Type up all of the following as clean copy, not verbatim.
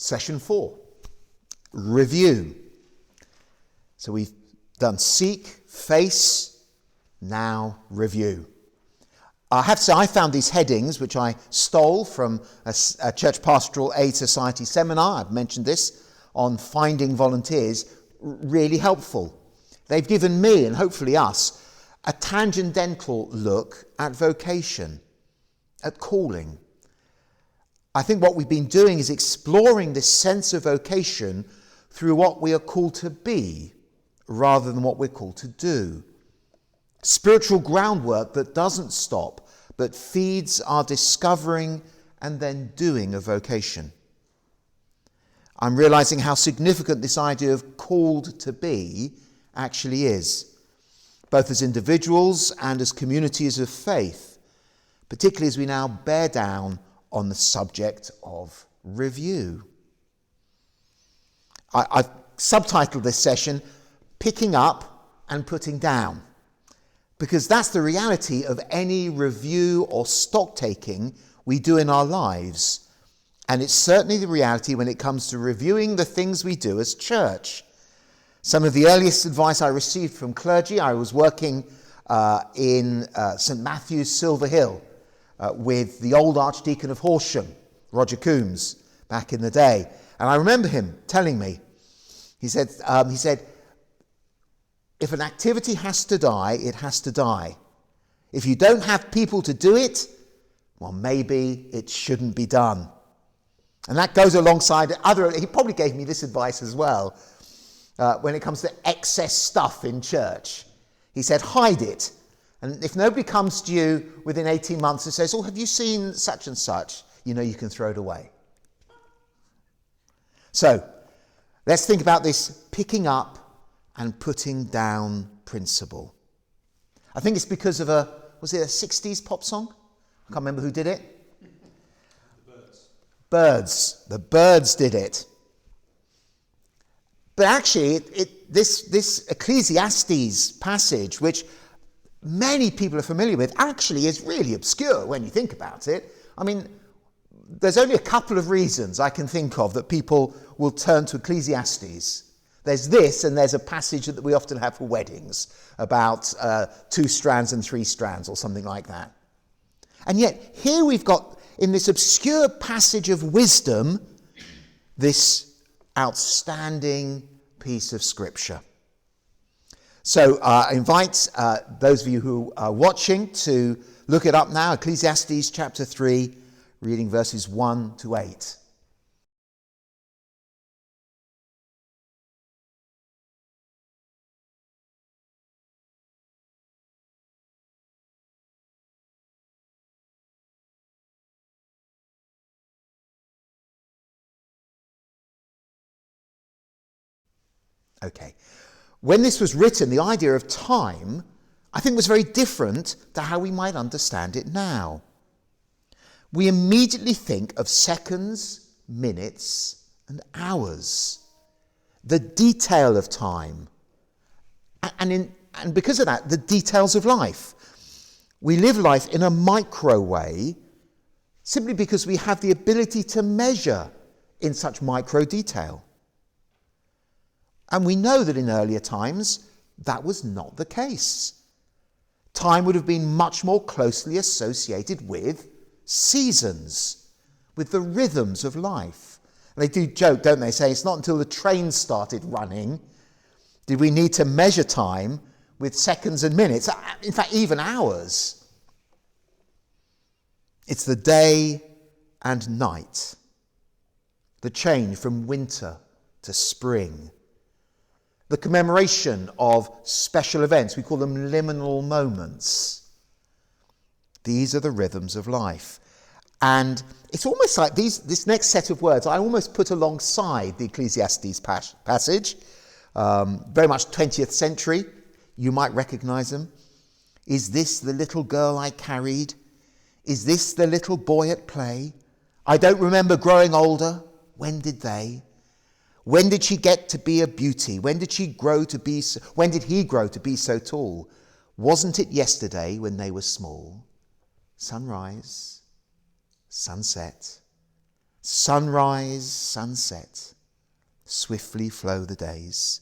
Session 4, review. So we've done seek, face, now review. I have to say I found these headings, which I stole from a Church Pastoral Aid Society seminar, I've mentioned this, on finding volunteers, really helpful. They've given me, and hopefully us, a tangential look at vocation, at calling. I think what we've been doing is exploring this sense of vocation through what we are called to be, rather than what we're called to do. Spiritual groundwork that doesn't stop, but feeds our discovering and then doing of vocation. I'm realizing how significant this idea of called to be actually is, both as individuals and as communities of faith, particularly as we now bear down on the subject of review. I've subtitled this session, Picking Up and Putting Down, because that's the reality of any review or stock taking we do in our lives. And it's certainly the reality when it comes to reviewing the things we do as church. Some of the earliest advice I received from clergy, I was working in St Matthew's, Silver Hill, with the old Archdeacon of Horsham, Roger Coombs, back in the day. And I remember him telling me, he said, if an activity has to die, it has to die. If you don't have people to do it, well, maybe it shouldn't be done. And that goes alongside he probably gave me this advice as well, when it comes to excess stuff in church. He said, hide it. And if nobody comes to you within 18 months and says, oh, have you seen such and such? You know you can throw it away. So, let's think about this picking up and putting down principle. I think it's because of was it a 60s pop song? I can't remember who did it. The Byrds did it. But actually, this Ecclesiastes passage, which many people are familiar with, actually is really obscure when you think about it. I mean, there's only a couple of reasons I can think of that people will turn to Ecclesiastes. There's this, and there's a passage that we often have for weddings about 2 strands and 3 strands or something like that. And yet, here we've got, in this obscure passage of wisdom, this outstanding piece of scripture. So I invite those of you who are watching to look it up now, Ecclesiastes chapter 3, reading verses 1 to 8. Okay. When this was written, the idea of time, I think, was very different to how we might understand it now. We immediately think of seconds, minutes, and hours, the detail of time, and because of that, the details of life. We live life in a micro way simply because we have the ability to measure in such micro detail. And we know that in earlier times, that was not the case. Time would have been much more closely associated with seasons, with the rhythms of life. And they do joke, don't they, say it's not until the train started running did we need to measure time with seconds and minutes, in fact, even hours. It's the day and night, the change from winter to spring, the commemoration of special events. We call them liminal moments. These are the rhythms of life. And it's almost like this next set of words I almost put alongside the Ecclesiastes passage, very much 20th century. You might recognize them. Is this the little girl I carried? Is this the little boy at play? I don't remember growing older. When did they? When did she get to be a beauty? When did he grow to be so tall? Wasn't it yesterday when they were small? Sunrise, sunset, Sunrise, sunset, swiftly flow the days.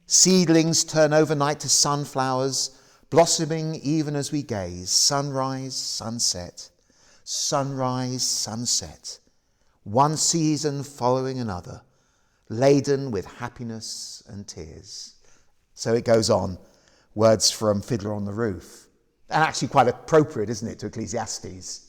Seedlings turn overnight to sunflowers, blossoming even as we gaze. Sunrise, sunset, sunrise, sunset. One season following another, laden with happiness and tears. So it goes on, words from Fiddler on the Roof. And actually quite appropriate, isn't it, to Ecclesiastes?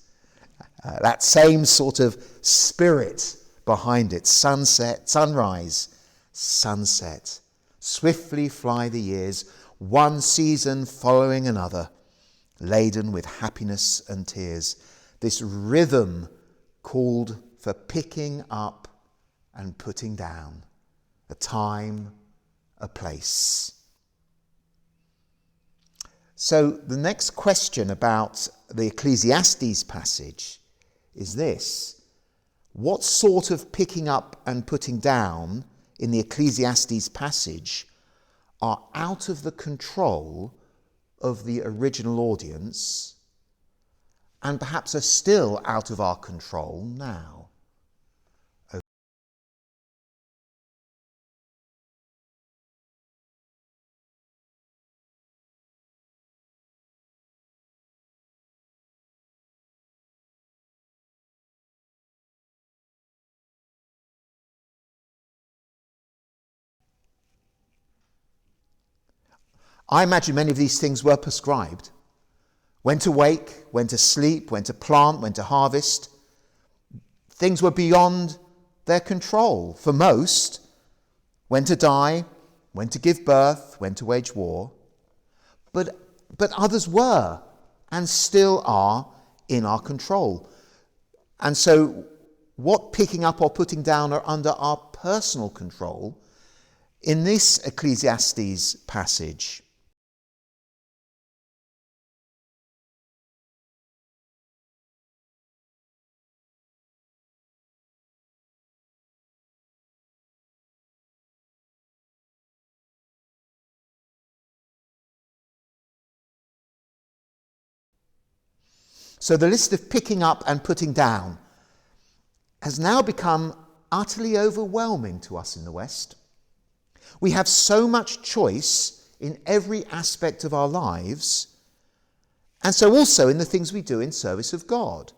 That same sort of spirit behind it. Sunset, sunrise, sunset. Swiftly fly the years, one season following another, laden with happiness and tears. This rhythm called for picking up and putting down, a time, a place. So the next question about the Ecclesiastes passage is this: what sort of picking up and putting down in the Ecclesiastes passage are out of the control of the original audience and perhaps are still out of our control now? I imagine many of these things were prescribed. When to wake, when to sleep, when to plant, when to harvest. Things were beyond their control for most. When to die, when to give birth, when to wage war. But others were and still are in our control. And so what picking up or putting down are under our personal control in this Ecclesiastes passage. So the list of picking up and putting down has now become utterly overwhelming to us in the West. We have so much choice in every aspect of our lives, and so also in the things we do in service of God,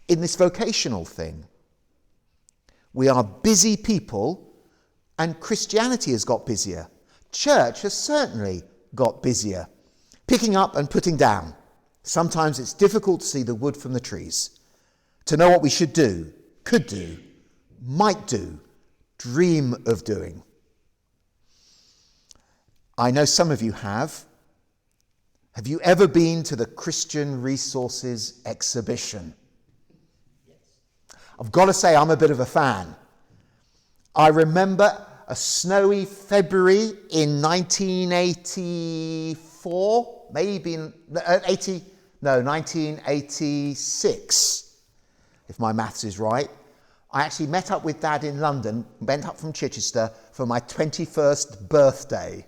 in this vocational thing. We are busy people, and Christianity has got busier. Church has certainly got busier, picking up and putting down. Sometimes it's difficult to see the wood from the trees, to know what we should do, could do, might do, dream of doing. I know some of you have. Have you ever been to the Christian Resources exhibition? Yes. I've got to say I'm a bit of a fan. I remember a snowy February in 1984, maybe 1986, if my maths is right. I actually met up with Dad in London, went up from Chichester for my 21st birthday.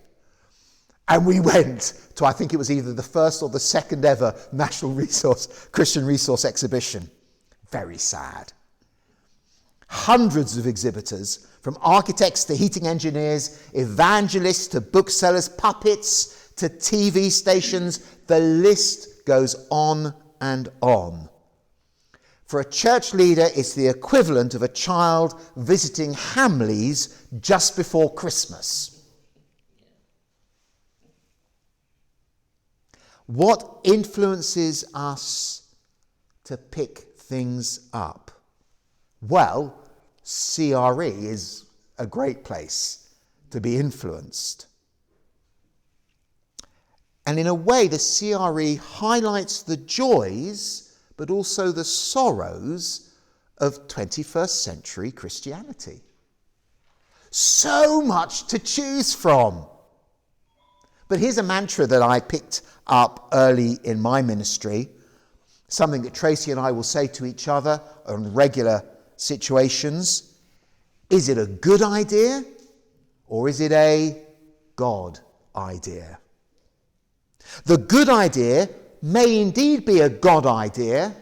And we went to, I think it was either the first or the second ever Christian Resource exhibition. Very sad. Hundreds of exhibitors, from architects to heating engineers, evangelists to booksellers, puppets to TV stations. The list goes on and on. For a church leader, it's the equivalent of a child visiting Hamleys just before Christmas. What influences us to pick things up? Well, CRE is a great place to be influenced. And in a way, the CRE highlights the joys, but also the sorrows of 21st century Christianity. So much to choose from. But here's a mantra that I picked up early in my ministry, something that Tracy and I will say to each other on regular situations. Is it a good idea or is it a God idea? The good idea may indeed be a God idea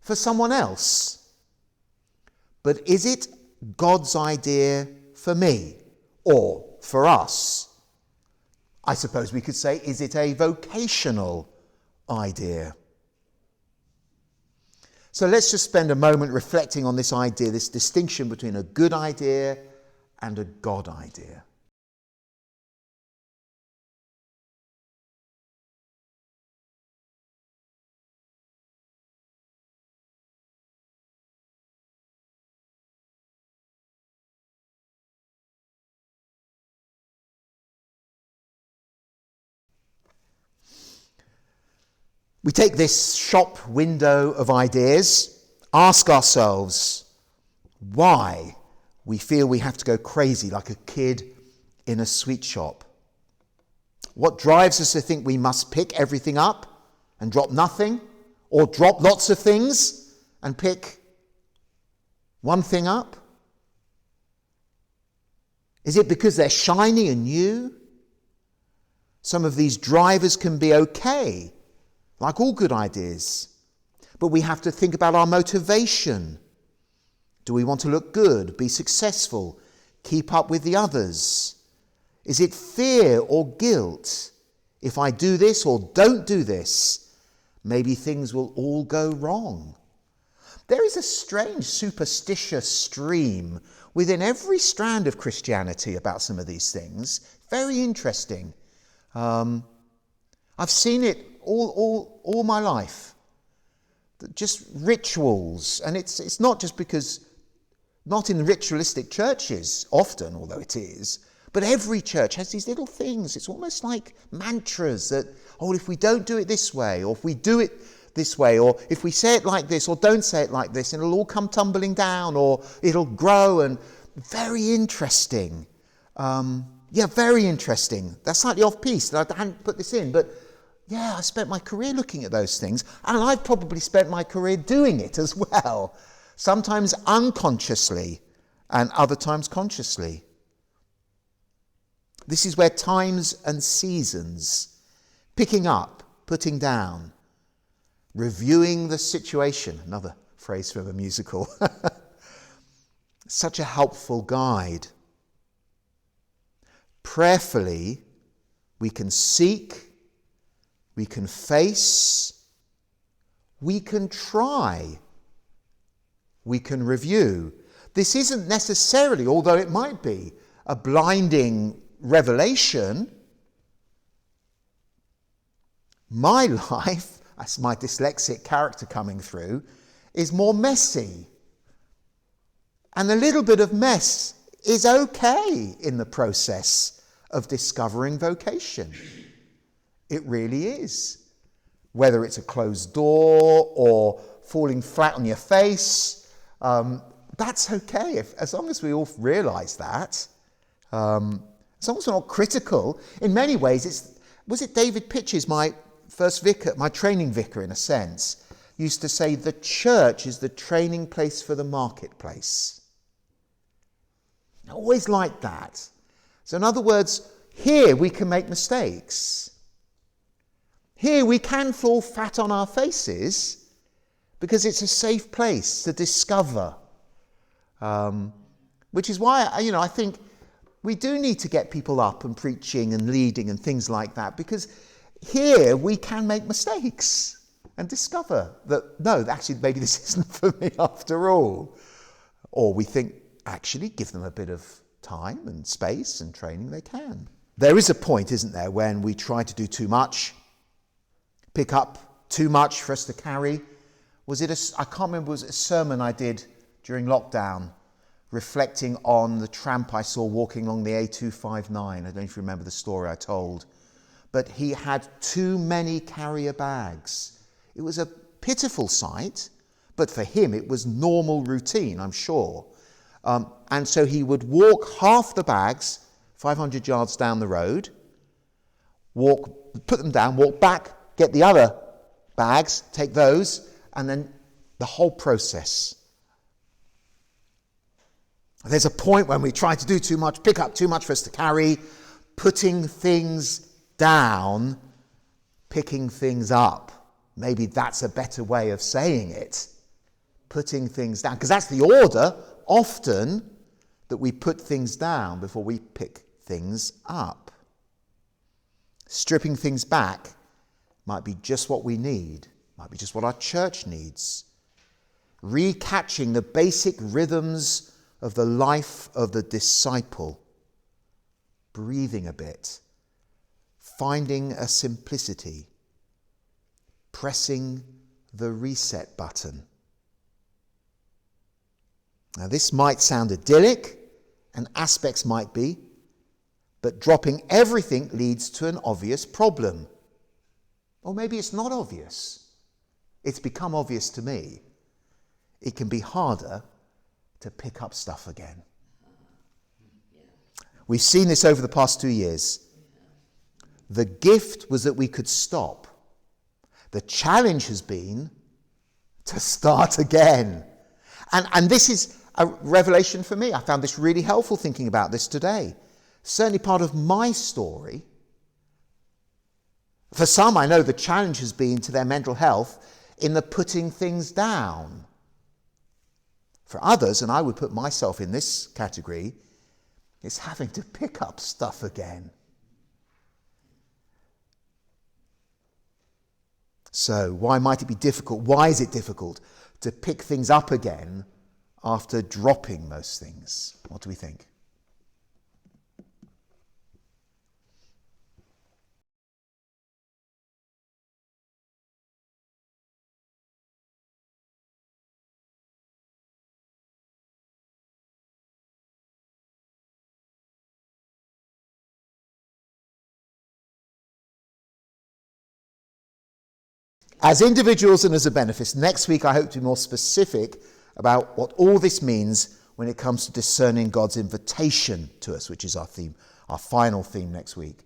for someone else. but is it God's idea for me or for us? I suppose we could say, is it a vocational idea? So let's just spend a moment reflecting on this idea, this distinction between a good idea and a God idea. We take this shop window of ideas, ask ourselves why we feel we have to go crazy like a kid in a sweet shop. What drives us to think we must pick everything up and drop nothing, or drop lots of things and pick one thing up? Is it because they're shiny and new? Some of these drivers can be okay, like all good ideas, but we have to think about our motivation. Do we want to look good, be successful, keep up with the others? Is it fear or guilt? If I do this or don't do this, maybe things will all go wrong. There is a strange superstitious stream within every strand of Christianity about some of these things. Very interesting. I've seen it all my life. Just rituals, and it's not just because, not in ritualistic churches often, although it is, but every church has these little things. It's almost like mantras that, if we don't do it this way, or if we do it this way, or if we say it like this, or don't say it like this, it'll all come tumbling down, or it'll grow. And very interesting. Very interesting. That's slightly off-piece. I hadn't put this in, but I spent my career looking at those things, and I've probably spent my career doing it as well. Sometimes unconsciously, and other times consciously. This is where times and seasons, picking up, putting down, reviewing the situation, another phrase from a musical, such a helpful guide. Prayerfully, we can seek, we can face, we can try, we can review. This isn't necessarily, although it might be, a blinding revelation. My life, as my dyslexic character coming through, is more messy. And a little bit of mess is okay in the process of discovering vocation. It really is. Whether it's a closed door or falling flat on your face, that's okay, as long as we all realise that. As long as we're not critical. In many ways, was it David Pitches, my first vicar, my training vicar in a sense, used to say the church is the training place for the marketplace. I always liked that. So in other words, here we can make mistakes. Here we can fall flat on our faces because it's a safe place to discover. Which is why, I think we do need to get people up and preaching and leading and things like that, because here we can make mistakes and discover that, no, actually, maybe this isn't for me after all. Or we think, actually, give them a bit of time and space and training, they can. There is a point, isn't there, when we try to do too much, pick up too much for us to carry. I can't remember, was it a sermon I did during lockdown, reflecting on the tramp I saw walking along the A259. I don't know if you remember the story I told. But he had too many carrier bags. It was a pitiful sight, but for him it was normal routine, I'm sure. And so he would walk half the bags, 500 yards down the road, put them down, walk back, get the other bags, take those, and then the whole process. There's a point when we try to do too much, pick up too much for us to carry, putting things down, picking things up. Maybe that's a better way of saying it. putting things down, because that's the order often, that we put things down before we pick things up. Stripping things back might be just what we need, might be just what our church needs. Recatching the basic rhythms of the life of the disciple. Breathing a bit. Finding a simplicity. Pressing the reset button. Now, this might sound idyllic, and aspects might be, but dropping everything leads to an obvious problem. Or maybe it's not obvious. It's become obvious to me. It can be harder to pick up stuff again. We've seen this over the past 2 years. The gift was that we could stop. The challenge has been to start again. And this is a revelation for me. I found this really helpful thinking about this today. Certainly part of my story. For some, I know the challenge has been to their mental health in the putting things down. For others, and I would put myself in this category, it's having to pick up stuff again. So, why might it be difficult? Why is it difficult to pick things up again after dropping most things? What do we think? As individuals and as a benefice, next week I hope to be more specific about what all this means when it comes to discerning God's invitation to us, which is our theme, our final theme next week,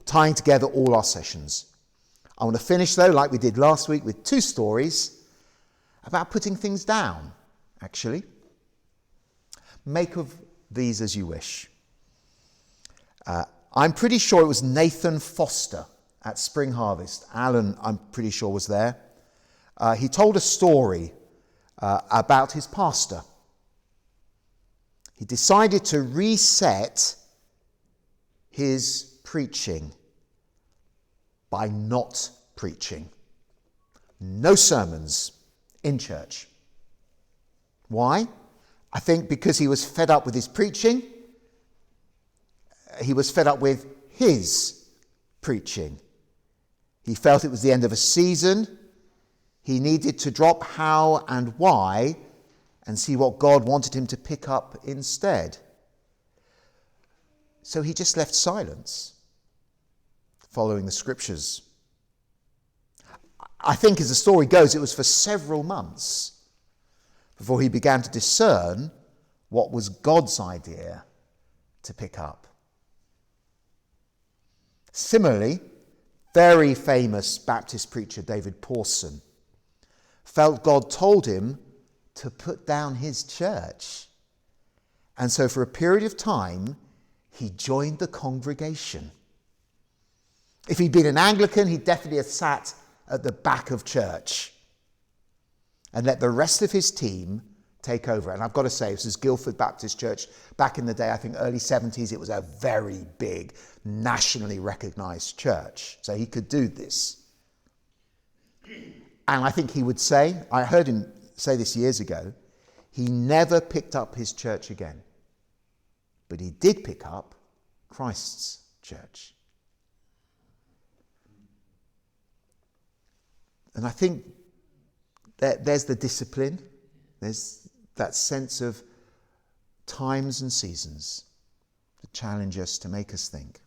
tying together all our sessions. I want to finish, though, like we did last week, with 2 stories about putting things down, actually. Make of these as you wish. I'm pretty sure it was Nathan Foster at Spring Harvest. Alan, I'm pretty sure, was there. He told a story about his pastor. He decided to reset his preaching by not preaching. No sermons in church. Why? I think because he was fed up with his preaching. He was fed up with his preaching. He felt it was the end of a season. He needed to drop how and why and see what God wanted him to pick up instead. So he just left silence, following the scriptures. I think, as the story goes, it was for several months before he began to discern what was God's idea to pick up. Similarly, very famous Baptist preacher David Pawson felt God told him to put down his church. And so for a period of time, he joined the congregation. If he'd been an Anglican, he'd definitely have sat at the back of church and let the rest of his team take over. And I've got to say, this is Guildford Baptist Church. Back in the day, I think early 70s, it was a very big, nationally recognised church. So he could do this. And I think he would say, I heard him say this years ago, he never picked up his church again. But he did pick up Christ's church. And I think that there's the discipline, there's that sense of times and seasons to challenge us, to make us think.